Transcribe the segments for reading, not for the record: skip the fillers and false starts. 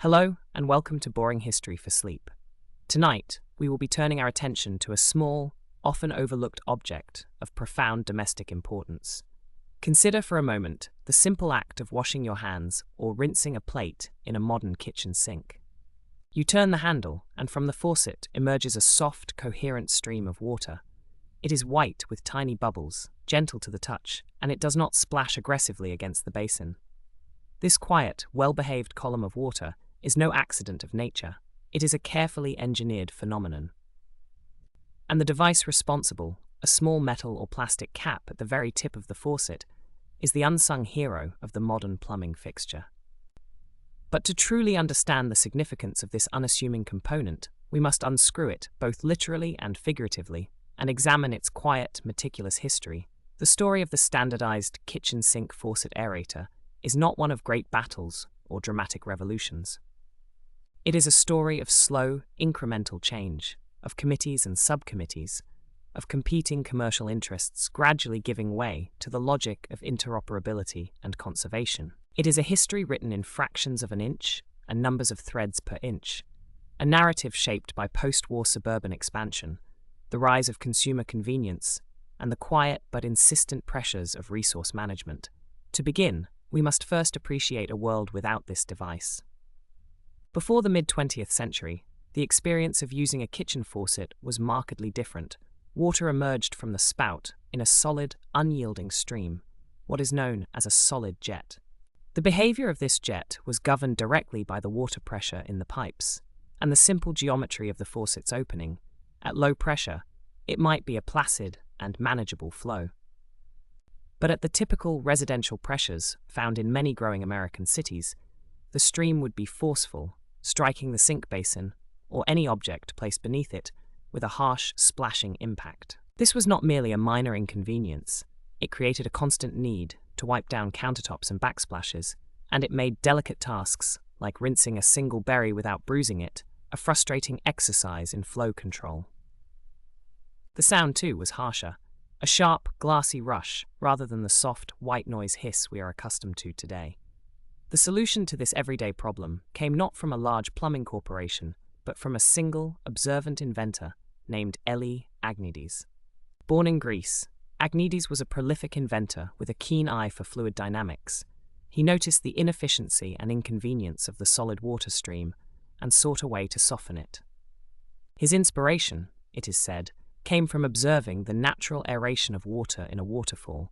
Hello, and welcome to Boring History for Sleep. Tonight, we will be turning our attention to a small, often overlooked object of profound domestic importance. Consider for a moment the simple act of washing your hands or rinsing a plate in a modern kitchen sink. You turn the handle, and from the faucet emerges a soft, coherent stream of water. It is white with tiny bubbles, gentle to the touch, and it does not splash aggressively against the basin. This quiet, well-behaved column of water is no accident of nature. It is a carefully engineered phenomenon. And the device responsible, a small metal or plastic cap at the very tip of the faucet, is the unsung hero of the modern plumbing fixture. But to truly understand the significance of this unassuming component, we must unscrew it, both literally and figuratively, and examine its quiet, meticulous history. The story of the standardized kitchen sink faucet aerator is not one of great battles or dramatic revolutions. It is a story of slow, incremental change, of committees and subcommittees, of competing commercial interests gradually giving way to the logic of interoperability and conservation. It is a history written in fractions of an inch and numbers of threads per inch, a narrative shaped by post-war suburban expansion, the rise of consumer convenience, and the quiet but insistent pressures of resource management. To begin, we must first appreciate a world without this device. Before the mid-20th century, the experience of using a kitchen faucet was markedly different. Water emerged from the spout in a solid, unyielding stream, what is known as a solid jet. The behavior of this jet was governed directly by the water pressure in the pipes and the simple geometry of the faucet's opening. At low pressure, it might be a placid and manageable flow. But at the typical residential pressures found in many growing American cities, the stream would be forceful, striking the sink basin or any object placed beneath it with a harsh, splashing impact. This was not merely a minor inconvenience. It created a constant need to wipe down countertops and backsplashes, and it made delicate tasks, like rinsing a single berry without bruising it, a frustrating exercise in flow control. The sound, too, was harsher, a sharp, glassy rush rather than the soft, white noise hiss we are accustomed to today. The solution to this everyday problem came not from a large plumbing corporation, but from a single, observant inventor named Eli Agnides. Born in Greece, Agnides was a prolific inventor with a keen eye for fluid dynamics. He noticed the inefficiency and inconvenience of the solid water stream and sought a way to soften it. His inspiration, it is said, came from observing the natural aeration of water in a waterfall,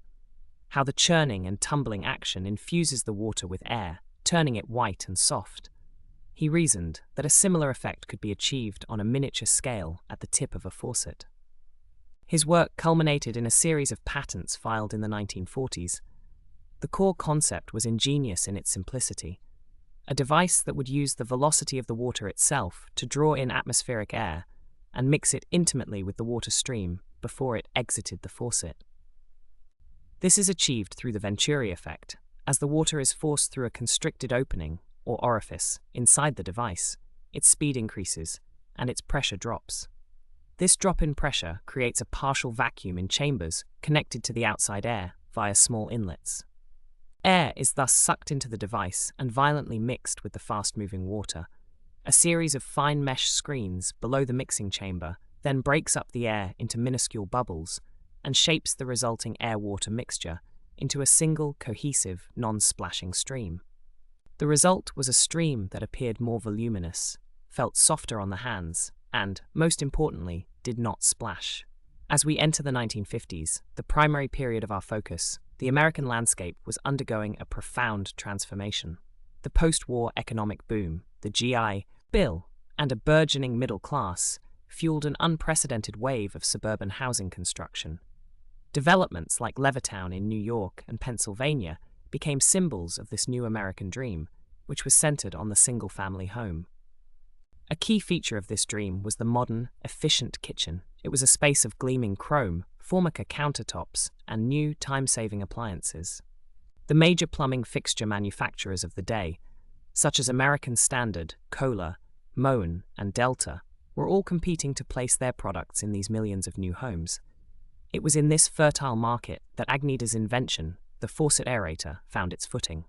how the churning and tumbling action infuses the water with air, turning it white and soft. He reasoned that a similar effect could be achieved on a miniature scale at the tip of a faucet. His work culminated in a series of patents filed in the 1940s. The core concept was ingenious in its simplicity, a device that would use the velocity of the water itself to draw in atmospheric air and mix it intimately with the water stream before it exited the faucet. This is achieved through the Venturi effect. As the water is forced through a constricted opening, or orifice, inside the device, its speed increases and its pressure drops. This drop in pressure creates a partial vacuum in chambers connected to the outside air via small inlets. Air is thus sucked into the device and violently mixed with the fast-moving water. A series of fine mesh screens below the mixing chamber then breaks up the air into minuscule bubbles and shapes the resulting air-water mixture into a single, cohesive, non-splashing stream. The result was a stream that appeared more voluminous, felt softer on the hands, and, most importantly, did not splash. As we enter the 1950s, the primary period of our focus, the American landscape was undergoing a profound transformation. The post-war economic boom, the GI Bill, and a burgeoning middle class fueled an unprecedented wave of suburban housing construction. Developments like Levittown in New York and Pennsylvania became symbols of this new American dream, which was centered on the single-family home. A key feature of this dream was the modern, efficient kitchen. It was a space of gleaming chrome, Formica countertops, and new, time-saving appliances. The major plumbing fixture manufacturers of the day, such as American Standard, Kohler, Moen, and Delta, were all competing to place their products in these millions of new homes. It was in this fertile market that Agnides' invention, the faucet aerator, found its footing.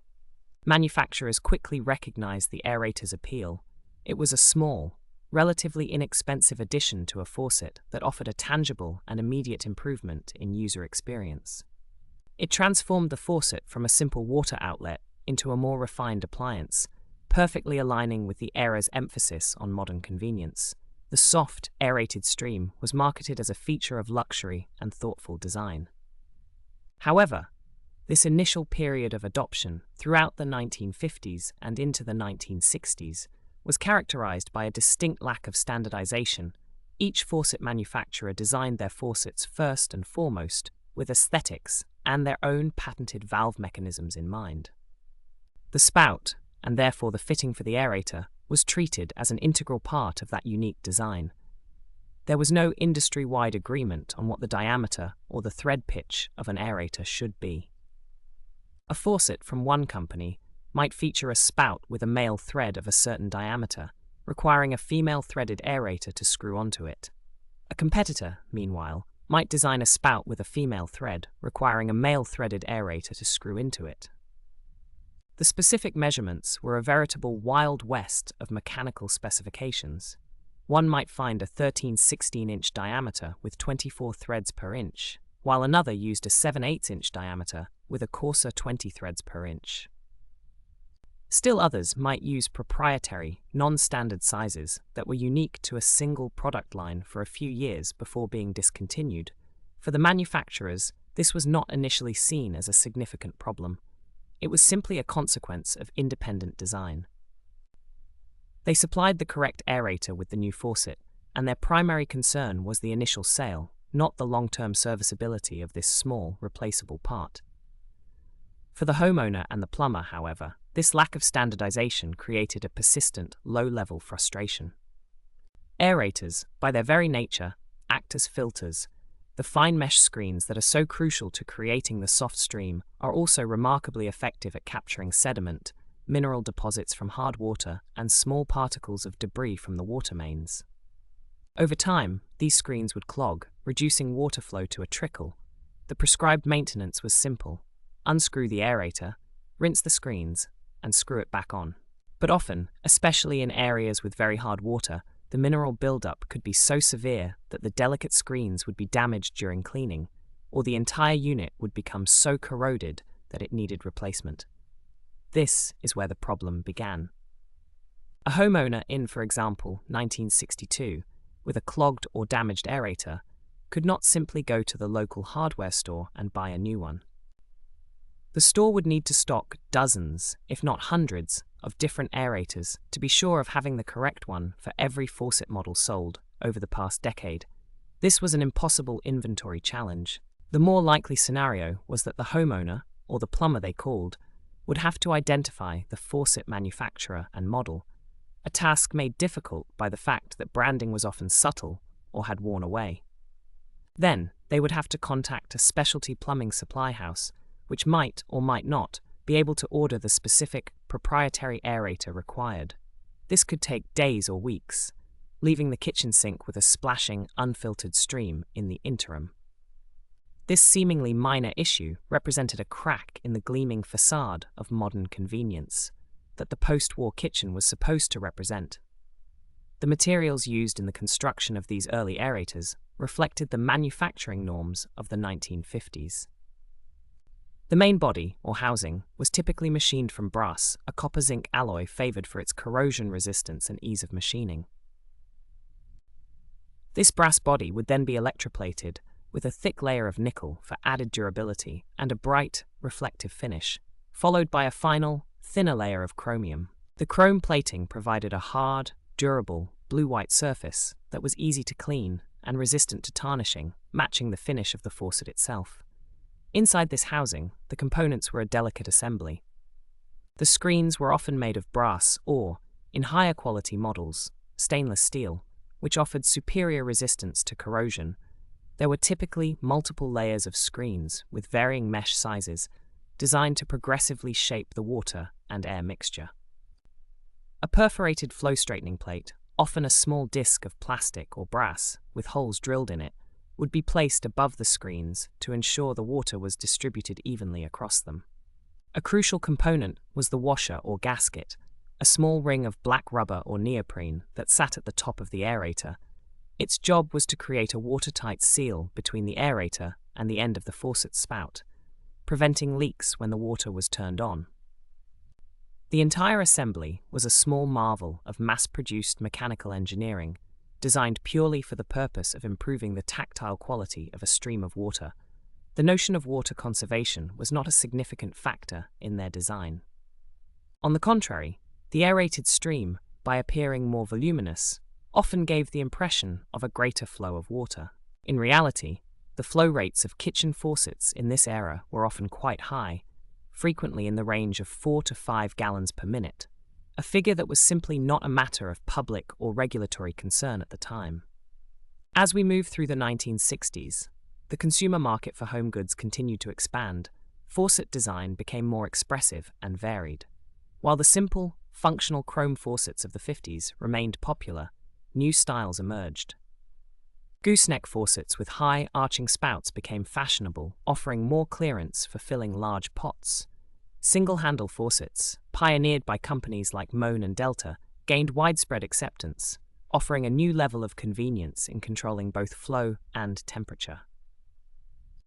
Manufacturers quickly recognized the aerator's appeal. It was a small, relatively inexpensive addition to a faucet that offered a tangible and immediate improvement in user experience. It transformed the faucet from a simple water outlet into a more refined appliance, perfectly aligning with the era's emphasis on modern convenience. The soft, aerated stream was marketed as a feature of luxury and thoughtful design. However, this initial period of adoption throughout the 1950s and into the 1960s was characterized by a distinct lack of standardization. Each faucet manufacturer designed their faucets first and foremost with aesthetics and their own patented valve mechanisms in mind. The spout, and therefore the fitting for the aerator, was treated as an integral part of that unique design. There was no industry-wide agreement on what the diameter or the thread pitch of an aerator should be. A faucet from one company might feature a spout with a male thread of a certain diameter, requiring a female-threaded aerator to screw onto it. A competitor, meanwhile, might design a spout with a female thread, requiring a male-threaded aerator to screw into it. The specific measurements were a veritable Wild West of mechanical specifications. One might find a 13/16-inch diameter with 24 threads per inch, while another used a 7/8-inch diameter with a coarser 20 threads per inch. Still others might use proprietary, non-standard sizes that were unique to a single product line for a few years before being discontinued. For the manufacturers, this was not initially seen as a significant problem. It was simply a consequence of independent design. They supplied the correct aerator with the new faucet, and their primary concern was the initial sale, not the long-term serviceability of this small, replaceable part. For the homeowner and the plumber, however, this lack of standardization created a persistent, low-level frustration. Aerators, by their very nature, act as filters. The fine mesh screens that are so crucial to creating the soft stream are also remarkably effective at capturing sediment, mineral deposits from hard water, and small particles of debris from the water mains. Over time, these screens would clog, reducing water flow to a trickle. The prescribed maintenance was simple: unscrew the aerator, rinse the screens, and screw it back on. But often, especially in areas with very hard water, the mineral buildup could be so severe that the delicate screens would be damaged during cleaning, or the entire unit would become so corroded that it needed replacement. This is where the problem began. A homeowner in, for example, 1962, with a clogged or damaged aerator, could not simply go to the local hardware store and buy a new one. The store would need to stock dozens, if not hundreds, of different aerators to be sure of having the correct one for every faucet model sold over the past decade. This was an impossible inventory challenge. The more likely scenario was that the homeowner, or the plumber they called, would have to identify the faucet manufacturer and model, a task made difficult by the fact that branding was often subtle or had worn away. Then, they would have to contact a specialty plumbing supply house, which might or might not be able to order the specific proprietary aerator required. This could take days or weeks, leaving the kitchen sink with a splashing, unfiltered stream in the interim. This seemingly minor issue represented a crack in the gleaming facade of modern convenience that the post-war kitchen was supposed to represent. The materials used in the construction of these early aerators reflected the manufacturing norms of the 1950s. The main body, or housing, was typically machined from brass, a copper-zinc alloy favored for its corrosion resistance and ease of machining. This brass body would then be electroplated with a thick layer of nickel for added durability and a bright, reflective finish, followed by a final, thinner layer of chromium. The chrome plating provided a hard, durable, blue-white surface that was easy to clean and resistant to tarnishing, matching the finish of the faucet itself. Inside this housing, the components were a delicate assembly. The screens were often made of brass or, in higher quality models, stainless steel, which offered superior resistance to corrosion. There were typically multiple layers of screens with varying mesh sizes, designed to progressively shape the water and air mixture. A perforated flow straightening plate, often a small disc of plastic or brass with holes drilled in it, would be placed above the screens to ensure the water was distributed evenly across them. A crucial component was the washer or gasket, a small ring of black rubber or neoprene that sat at the top of the aerator. Its job was to create a watertight seal between the aerator and the end of the faucet spout, preventing leaks when the water was turned on. The entire assembly was a small marvel of mass-produced mechanical engineering, designed purely for the purpose of improving the tactile quality of a stream of water. The notion of water conservation was not a significant factor in their design. On the contrary, the aerated stream, by appearing more voluminous, often gave the impression of a greater flow of water. In reality, the flow rates of kitchen faucets in this era were often quite high, frequently in the range of 4 to 5 gallons per minute, a figure that was simply not a matter of public or regulatory concern at the time. As we move through the 1960s, the consumer market for home goods continued to expand. Faucet design became more expressive and varied. While the simple, functional chrome faucets of the 50s remained popular, new styles emerged. Gooseneck faucets with high, arching spouts became fashionable, offering more clearance for filling large pots. Single-handle faucets, pioneered by companies like Moen and Delta, gained widespread acceptance, offering a new level of convenience in controlling both flow and temperature.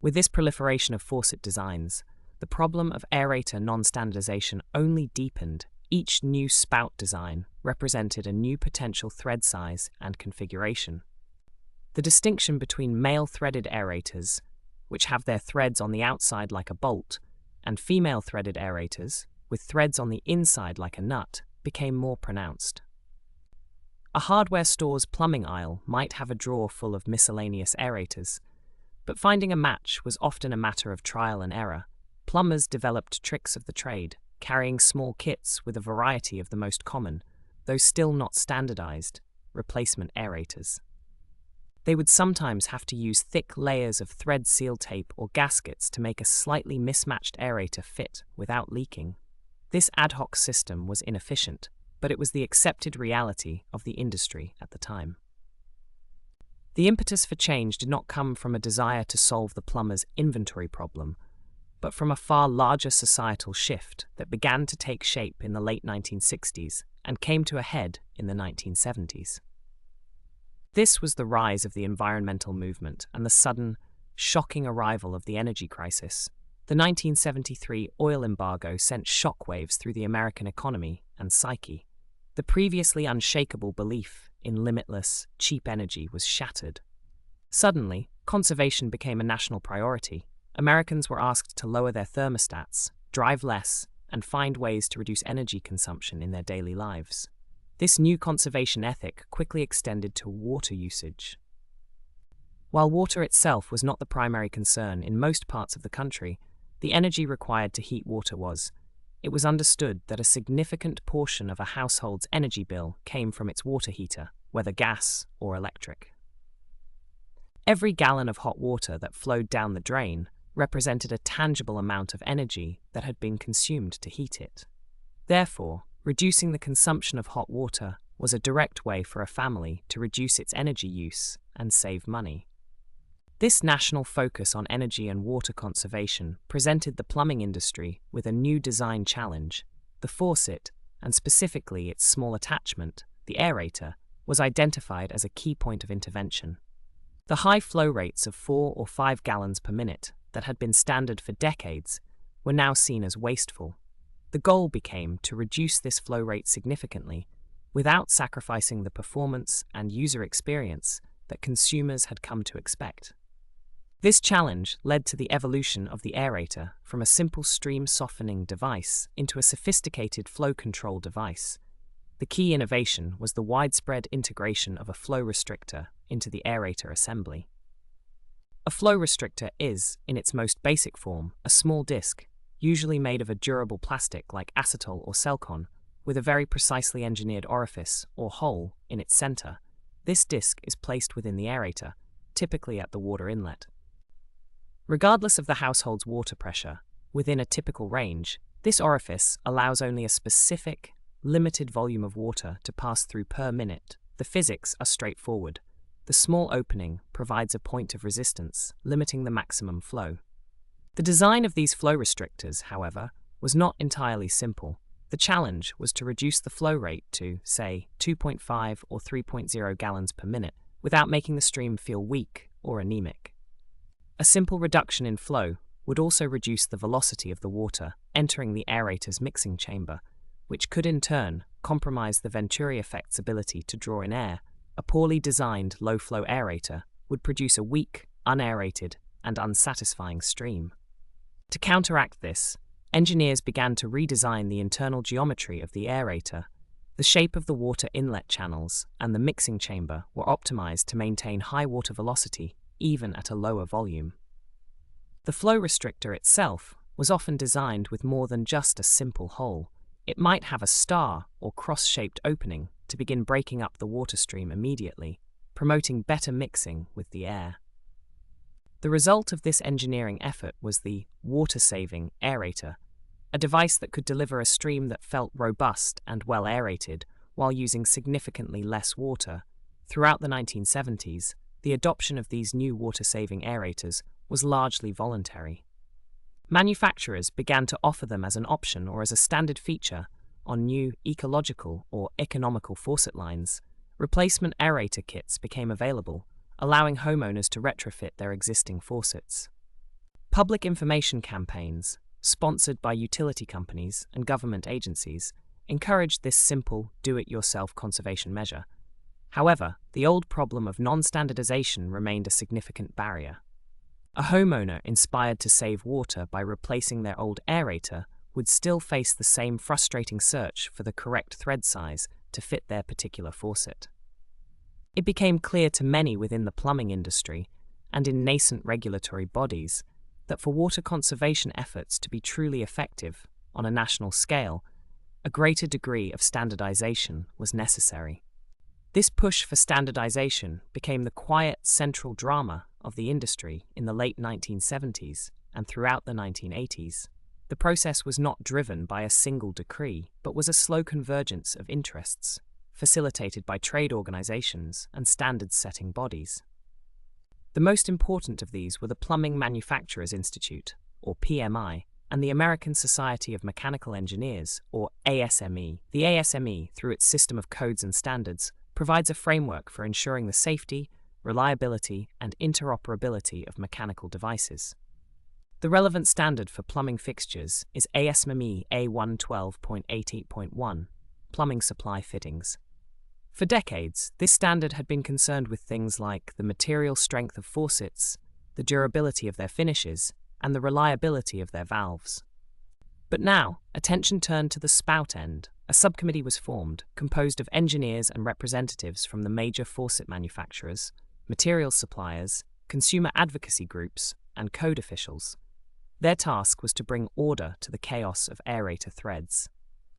With this proliferation of faucet designs, the problem of aerator non-standardization only deepened. Each new spout design represented a new potential thread size and configuration. The distinction between male threaded aerators, which have their threads on the outside like a bolt, and female threaded aerators, with threads on the inside like a nut, became more pronounced. A hardware store's plumbing aisle might have a drawer full of miscellaneous aerators, but finding a match was often a matter of trial and error. Plumbers developed tricks of the trade, carrying small kits with a variety of the most common, though still not standardized, replacement aerators. They would sometimes have to use thick layers of thread seal tape or gaskets to make a slightly mismatched aerator fit without leaking. This ad hoc system was inefficient, but it was the accepted reality of the industry at the time. The impetus for change did not come from a desire to solve the plumber's inventory problem, but from a far larger societal shift that began to take shape in the late 1960s and came to a head in the 1970s. This was the rise of the environmental movement and the sudden, shocking arrival of the energy crisis. The 1973 oil embargo sent shockwaves through the American economy and psyche. The previously unshakable belief in limitless, cheap energy was shattered. Suddenly, conservation became a national priority. Americans were asked to lower their thermostats, drive less, and find ways to reduce energy consumption in their daily lives. This new conservation ethic quickly extended to water usage. While water itself was not the primary concern in most parts of the country, the energy required to heat water was. It was understood that a significant portion of a household's energy bill came from its water heater, whether gas or electric. Every gallon of hot water that flowed down the drain represented a tangible amount of energy that had been consumed to heat it. Therefore, reducing the consumption of hot water was a direct way for a family to reduce its energy use and save money. This national focus on energy and water conservation presented the plumbing industry with a new design challenge. The faucet, and specifically its small attachment, the aerator, was identified as a key point of intervention. The high flow rates of 4 or 5 gallons per minute that had been standard for decades were now seen as wasteful. The goal became to reduce this flow rate significantly without sacrificing the performance and user experience that consumers had come to expect. This challenge led to the evolution of the aerator from a simple stream softening device into a sophisticated flow control device. The key innovation was the widespread integration of a flow restrictor into the aerator assembly. A flow restrictor is, in its most basic form, a small disc, usually made of a durable plastic like acetal or silicone, with a very precisely engineered orifice or hole in its center. This disc is placed within the aerator, typically at the water inlet. Regardless of the household's water pressure, within a typical range, this orifice allows only a specific, limited volume of water to pass through per minute. The physics are straightforward. The small opening provides a point of resistance, limiting the maximum flow. The design of these flow restrictors, however, was not entirely simple. The challenge was to reduce the flow rate to, say, 2.5 or 3.0 gallons per minute without making the stream feel weak or anemic. A simple reduction in flow would also reduce the velocity of the water entering the aerator's mixing chamber, which could in turn compromise the Venturi effect's ability to draw in air. A poorly designed low-flow aerator would produce a weak, unaerated, and unsatisfying stream. To counteract this, engineers began to redesign the internal geometry of the aerator. The shape of the water inlet channels and the mixing chamber were optimized to maintain high water velocity even at a lower volume. The flow restrictor itself was often designed with more than just a simple hole. It might have a star or cross-shaped opening to begin breaking up the water stream immediately, promoting better mixing with the air. The result of this engineering effort was the water-saving aerator, a device that could deliver a stream that felt robust and well aerated while using significantly less water. Throughout the 1970s, the adoption of these new water-saving aerators was largely voluntary. Manufacturers began to offer them as an option or as a standard feature on new ecological or economical faucet lines. Replacement aerator kits became available, allowing homeowners to retrofit their existing faucets. Public information campaigns, sponsored by utility companies and government agencies, encouraged this simple, do-it-yourself conservation measure. However, the old problem of non-standardization remained a significant barrier. A homeowner inspired to save water by replacing their old aerator would still face the same frustrating search for the correct thread size to fit their particular faucet. It became clear to many within the plumbing industry and in nascent regulatory bodies that for water conservation efforts to be truly effective on a national scale, a greater degree of standardization was necessary. This push for standardization became the quiet central drama of the industry in the late 1970s and throughout the 1980s. The process was not driven by a single decree, but was a slow convergence of interests, facilitated by trade organizations and standards-setting bodies. The most important of these were the Plumbing Manufacturers Institute, or PMI, and the American Society of Mechanical Engineers, or ASME. The ASME, through its system of codes and standards, provides a framework for ensuring the safety, reliability, and interoperability of mechanical devices. The relevant standard for plumbing fixtures is ASME A112.88.1, Plumbing Supply Fittings. For decades, this standard had been concerned with things like the material strength of faucets, the durability of their finishes, and the reliability of their valves. But now, attention turned to the spout end. A subcommittee was formed, composed of engineers and representatives from the major faucet manufacturers, materials suppliers, consumer advocacy groups, and code officials. Their task was to bring order to the chaos of aerator threads.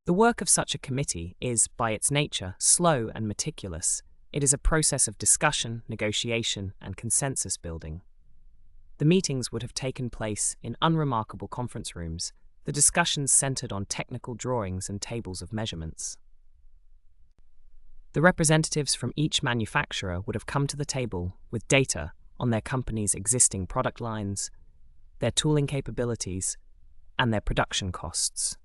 The work of such a committee is, by its nature, slow and meticulous. It is a process of discussion, negotiation, and consensus building. The meetings would have taken place in unremarkable conference rooms, the discussions centered on technical drawings and tables of measurements. The representatives from each manufacturer would have come to the table with data on their company's existing product lines, their tooling capabilities, and their production costs.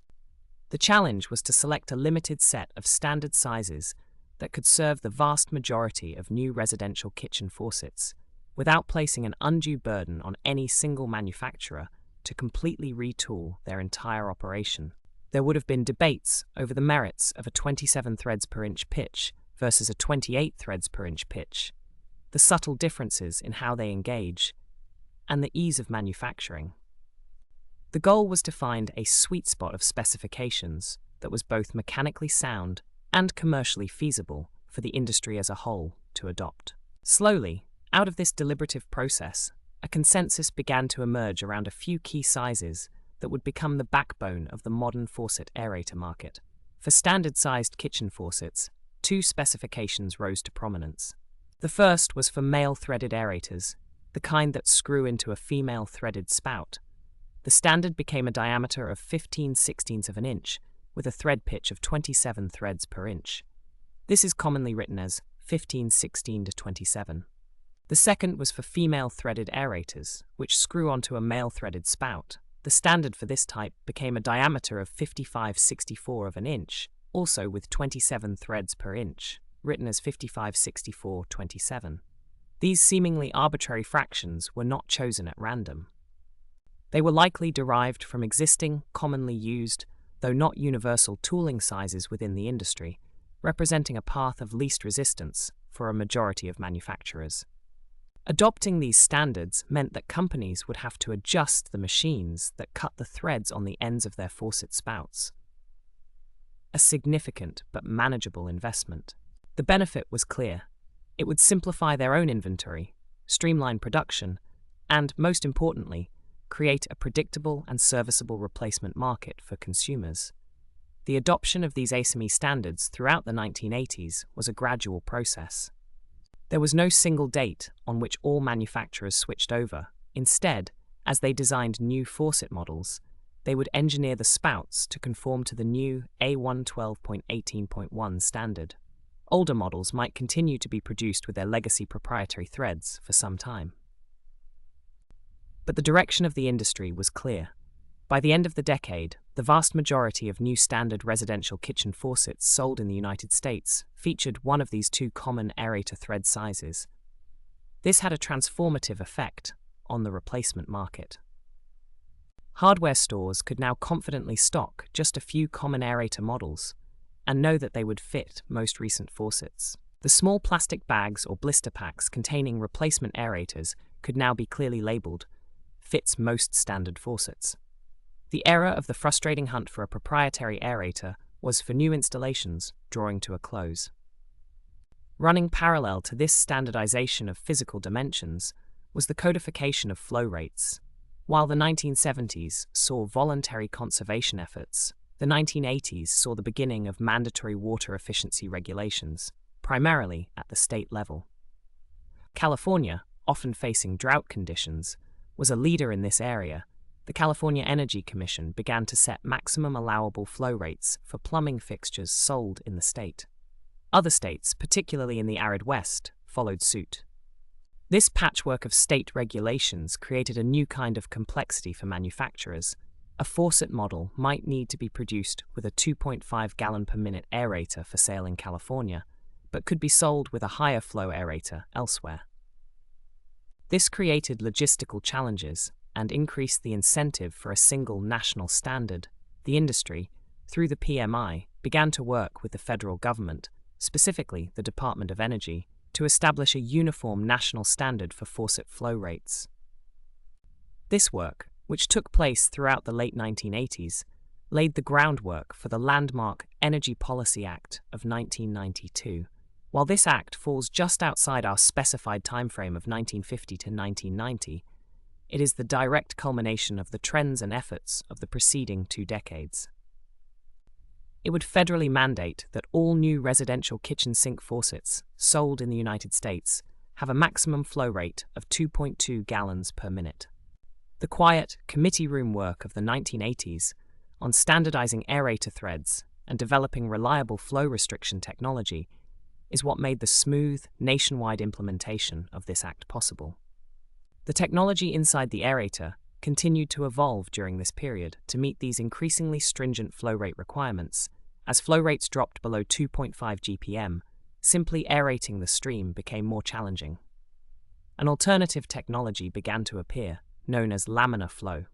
The challenge was to select a limited set of standard sizes that could serve the vast majority of new residential kitchen faucets, without placing an undue burden on any single manufacturer to completely retool their entire operation. There would have been debates over the merits of a 27 threads per inch pitch versus a 28 threads per inch pitch, the subtle differences in how they engage, and the ease of manufacturing. The goal was to find a sweet spot of specifications that was both mechanically sound and commercially feasible for the industry as a whole to adopt. Slowly, out of this deliberative process, a consensus began to emerge around a few key sizes that would become the backbone of the modern faucet aerator market. For standard-sized kitchen faucets, two specifications rose to prominence. The first was for male threaded aerators, the kind that screw into a female threaded spout. The standard became a diameter of 15/16 of an inch, with a thread pitch of 27 threads per inch. This is commonly written as 15/16-27. The second was for female threaded aerators, which screw onto a male threaded spout. The standard for this type became a diameter of 55/64 of an inch, also with 27 threads per inch, written as 55/64/27. These seemingly arbitrary fractions were not chosen at random. They were likely derived from existing, commonly used, though not universal tooling sizes within the industry, representing a path of least resistance for a majority of manufacturers. Adopting these standards meant that companies would have to adjust the machines that cut the threads on the ends of their faucet spouts. A significant but manageable investment. The benefit was clear. It would simplify their own inventory, streamline production, and, most importantly, create a predictable and serviceable replacement market for consumers. The adoption of these ASME standards throughout the 1980s was a gradual process. There was no single date on which all manufacturers switched over. Instead, as they designed new faucet models, they would engineer the spouts to conform to the new A112.18.1 standard. Older models might continue to be produced with their legacy proprietary threads for some time. But the direction of the industry was clear. By the end of the decade, the vast majority of new standard residential kitchen faucets sold in the United States featured one of these two common aerator thread sizes. This had a transformative effect on the replacement market. Hardware stores could now confidently stock just a few common aerator models and know that they would fit most recent faucets. The small plastic bags or blister packs containing replacement aerators could now be clearly labeled, "Fits most standard faucets." The era of the frustrating hunt for a proprietary aerator was, for new installations, drawing to a close. Running parallel to this standardization of physical dimensions was the codification of flow rates. While the 1970s saw voluntary conservation efforts, the 1980s saw the beginning of mandatory water efficiency regulations, primarily at the state level. California, often facing drought conditions, was a leader in this area. The California Energy Commission began to set maximum allowable flow rates for plumbing fixtures sold in the state. Other states, particularly in the arid West, followed suit. This patchwork of state regulations created a new kind of complexity for manufacturers. A faucet model might need to be produced with a 2.5 gallon per minute aerator for sale in California, but could be sold with a higher flow aerator elsewhere. This created logistical challenges and increased the incentive for a single national standard. The industry, through the PMI, began to work with the federal government, specifically the Department of Energy, to establish a uniform national standard for faucet flow rates. This work, which took place throughout the late 1980s, laid the groundwork for the landmark Energy Policy Act of 1992. While this act falls just outside our specified timeframe of 1950 to 1990, it is the direct culmination of the trends and efforts of the preceding 2 decades. It would federally mandate that all new residential kitchen sink faucets sold in the United States have a maximum flow rate of 2.2 gallons per minute. The quiet committee room work of the 1980s on standardizing aerator threads and developing reliable flow restriction technology is what made the smooth, nationwide implementation of this act possible. The technology inside the aerator continued to evolve during this period to meet these increasingly stringent flow rate requirements. As flow rates dropped below 2.5 GPM, simply aerating the stream became more challenging. An alternative technology began to appear, known as laminar flow.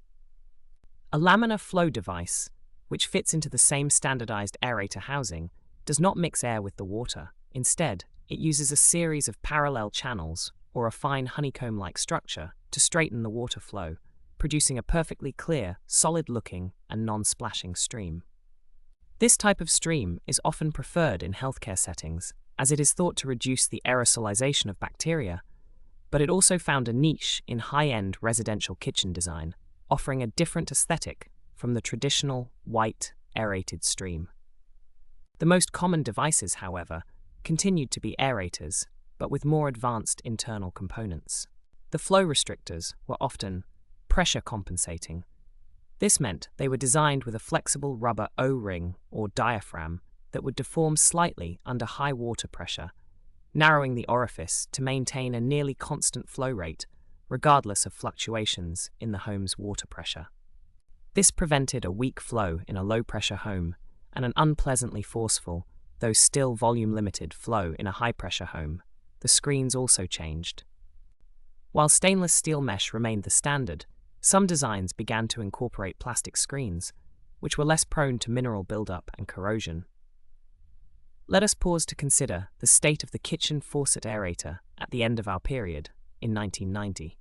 A laminar flow device, which fits into the same standardized aerator housing, does not mix air with the water. Instead, it uses a series of parallel channels, or a fine honeycomb-like structure, to straighten the water flow, producing a perfectly clear, solid-looking, and non-splashing stream. This type of stream is often preferred in healthcare settings, as it is thought to reduce the aerosolization of bacteria, but it also found a niche in high-end residential kitchen design, offering a different aesthetic from the traditional, white, aerated stream. The most common devices, however, continued to be aerators, but with more advanced internal components. The flow restrictors were often pressure compensating. This meant they were designed with a flexible rubber O-ring or diaphragm that would deform slightly under high water pressure, narrowing the orifice to maintain a nearly constant flow rate, regardless of fluctuations in the home's water pressure. This prevented a weak flow in a low-pressure home and an unpleasantly forceful, though still volume-limited, flow in a high-pressure home. The screens also changed. While stainless steel mesh remained the standard, some designs began to incorporate plastic screens, which were less prone to mineral buildup and corrosion. Let us pause to consider the state of the kitchen faucet aerator at the end of our period, in 1990.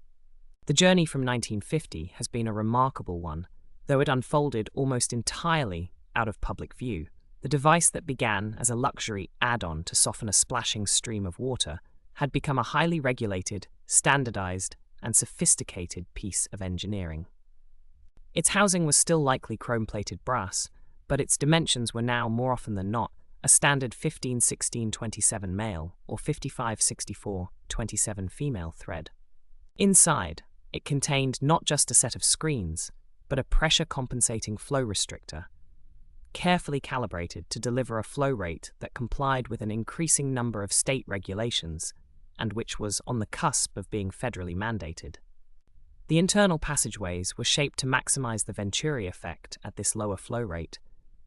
The journey from 1950 has been a remarkable one, though it unfolded almost entirely out of public view. The device that began as a luxury add-on to soften a splashing stream of water had become a highly regulated, standardized, and sophisticated piece of engineering. Its housing was still likely chrome-plated brass, but its dimensions were now, more often than not, a standard 15-16-27 male or 55-64-27 female thread. Inside, it contained not just a set of screens, but a pressure-compensating flow restrictor, carefully calibrated to deliver a flow rate that complied with an increasing number of state regulations and which was on the cusp of being federally mandated. The internal passageways were shaped to maximize the Venturi effect at this lower flow rate,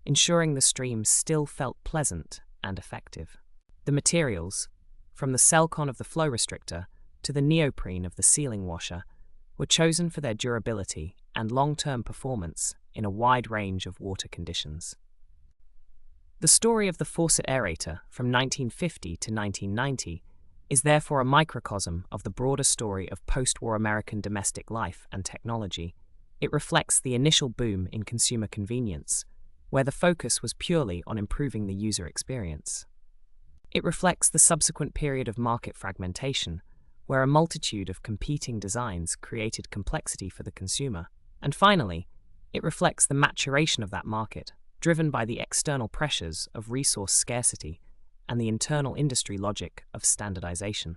ensuring the stream still felt pleasant and effective. The materials, from the Celcon of the flow restrictor to the neoprene of the sealing washer, were chosen for their durability and long-term performance in a wide range of water conditions. The story of the faucet aerator from 1950 to 1990 is therefore a microcosm of the broader story of post-war American domestic life and technology. It reflects the initial boom in consumer convenience, where the focus was purely on improving the user experience. It reflects the subsequent period of market fragmentation, where a multitude of competing designs created complexity for the consumer. And finally, it reflects the maturation of that market, driven by the external pressures of resource scarcity and the internal industry logic of standardization.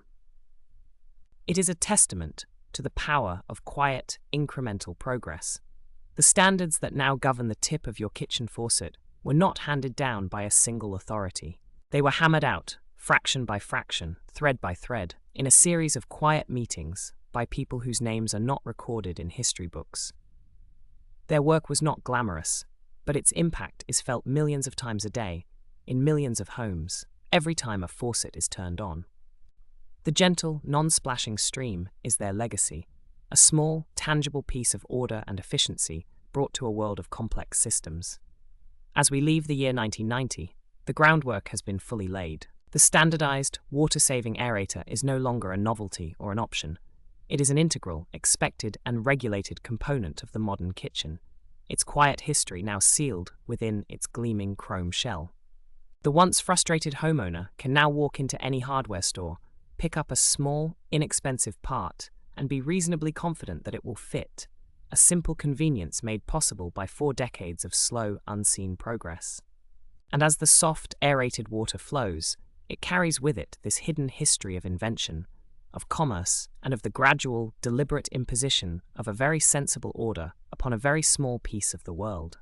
It is a testament to the power of quiet, incremental progress. The standards that now govern the tip of your kitchen faucet were not handed down by a single authority. They were hammered out, fraction by fraction, thread by thread, in a series of quiet meetings by people whose names are not recorded in history books. Their work was not glamorous, but its impact is felt millions of times a day, in millions of homes, every time a faucet is turned on. The gentle, non-splashing stream is their legacy, a small, tangible piece of order and efficiency brought to a world of complex systems. As we leave the year 1990, the groundwork has been fully laid. The standardized, water-saving aerator is no longer a novelty or an option. It is an integral, expected, and regulated component of the modern kitchen, its quiet history now sealed within its gleaming chrome shell. The once frustrated homeowner can now walk into any hardware store, pick up a small, inexpensive part, and be reasonably confident that it will fit, a simple convenience made possible by 4 decades of slow, unseen progress. And as the soft, aerated water flows, it carries with it this hidden history of invention, of commerce, and of the gradual, deliberate imposition of a very sensible order upon a very small piece of the world.